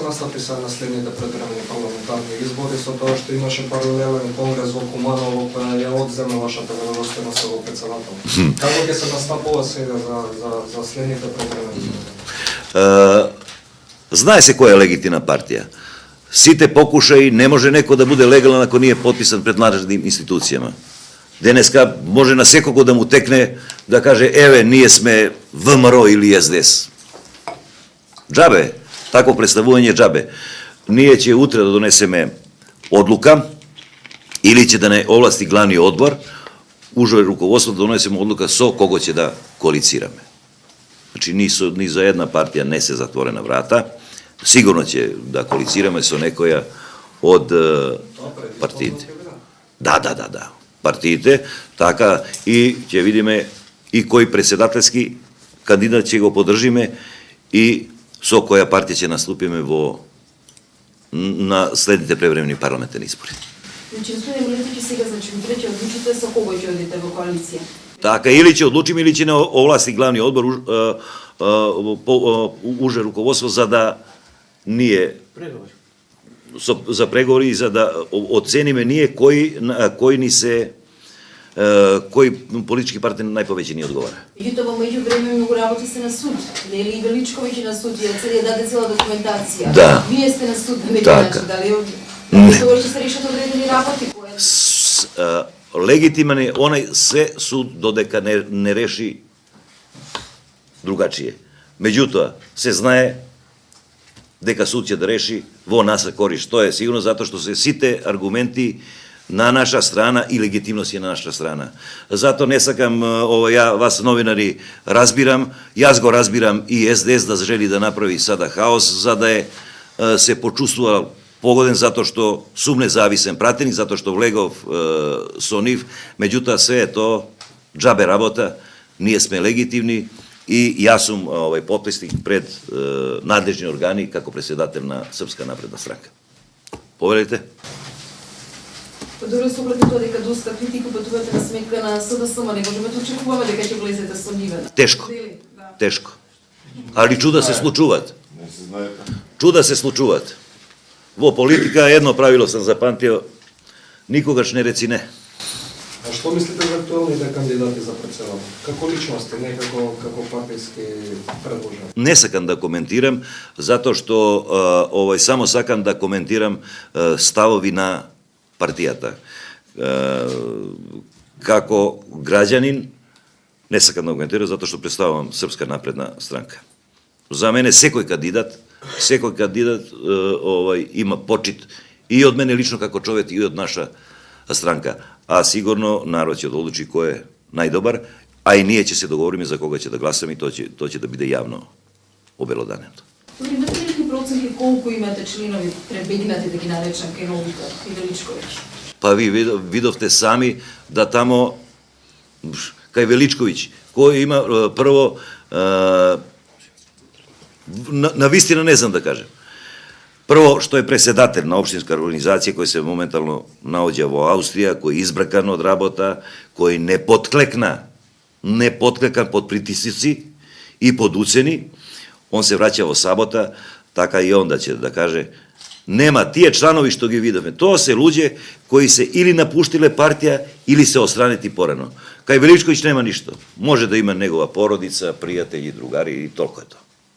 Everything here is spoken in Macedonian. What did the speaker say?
Настапи се на следните предвремени парламентарни избори со тоа што имаше паралелен конгрес во Куманово која ја одзема вашата велостојност во председател. Како ќе се настапува сега за следните предвремени избори? Знае се која е легитимна партија. Сите покушаи не може некој да биде легален ако не е подписан пред надлежни институцијама. Денеска може на секого да му текне да каже еве ние сме ВМРО или СДС. Џабе, такво представување џабе. Ние ќе утре да донесеме одлука или ќе да не овласти главни одбор, уже руководство да донесеме одлука со кого ќе да коалицираме. Значи ни за една партија не се затворена врата. Сигурно ќе да коалицираме со некоја од партиите. Да. Партиите, така и ќе видиме и кој председателски кандидат ќе го поддржиме и со која партија ќе наступиме на следните превремени парламентарни избори. Значи, господин Милетиќ, сега, утре ќе одлучите со кого ќе одите во коалиција? Така, или ќе одлучиме, или ќе не овласти главни одбор, уже руководство, за да ние за преговори и за да оцениме ние кој ни се кој политички партии најповеќе ни одговара. Меѓутоа, во меѓувреме многу работи се на суд. Нели и Величковиќ на суд, ја даде цела документација. Да. Вие сте на суд на некој начин, дали тоа ќе се решат одредени работи кои? Легитимен е онај се суд додека не реши другачие. Меѓутоа, се знае дека суд ќе да реши во наша корист. Тоа е сигурно затоа што се сите аргументи на наша страна и легитимност е на наша страна. Затоа не сакам, ја вас новинари разбирам, јас го разбирам и СДС да жели да направи сада хаос, за да се почувствува погоден затоа што сум независен пратеник, затоа што влегов со нив, меѓутоа се е тоа џабе работа, ние сме легитимни и јас сум подписник пред надлежни органи како председател на Српска напредна странка. Повелите? Дори со оглед на тоа дека доста критика патувате на сметка на СДСМ, не можеме да очекуваме дека ќе влезете со ниве. Тешко. Али чуда се случуваат. Чуда се случуваат. Во политика едно правило сам запамтио, никогаш не реци не. А што мислите за актуелните кандидати за председател? Како личности, не како партијски предложени? Не сакам да коментирам, затоа што само сакам да коментирам ставови на партијата. Како граѓанин, не сакам да коментирам, затоа што представувам Српска напредна странка. За мене секој кандидат има почит и од мене лично како човек и од наша странка. А сигурно народ ќе да одлучи кој е најдобар, а и ние ќе се договориме за кога ќе да гласаме и тоа ќе да биде јавно обелоданено. Имате ли проценти колку имате членови пребегнати, да ги наречам, кај новите и Величковиќ? Па ви видовте сами да тамо кај Величковиќ, кој има прво на вистина не знам да кажем. Прво, што е председател на општинска организација кој се моментално наоѓа во Австрија, кој е избракан од работа, кој не подклекна под притисци и под уцени, он се враќа во сабота, така и онда ќе да каже, нема тие чланови што ги видовме. Тоа се луѓе кои се или напуштиле партија, или се отстранети порано. Кај Величковиќ нема ништо. Може да има негова породица, пријатели, другари и толку е тоа.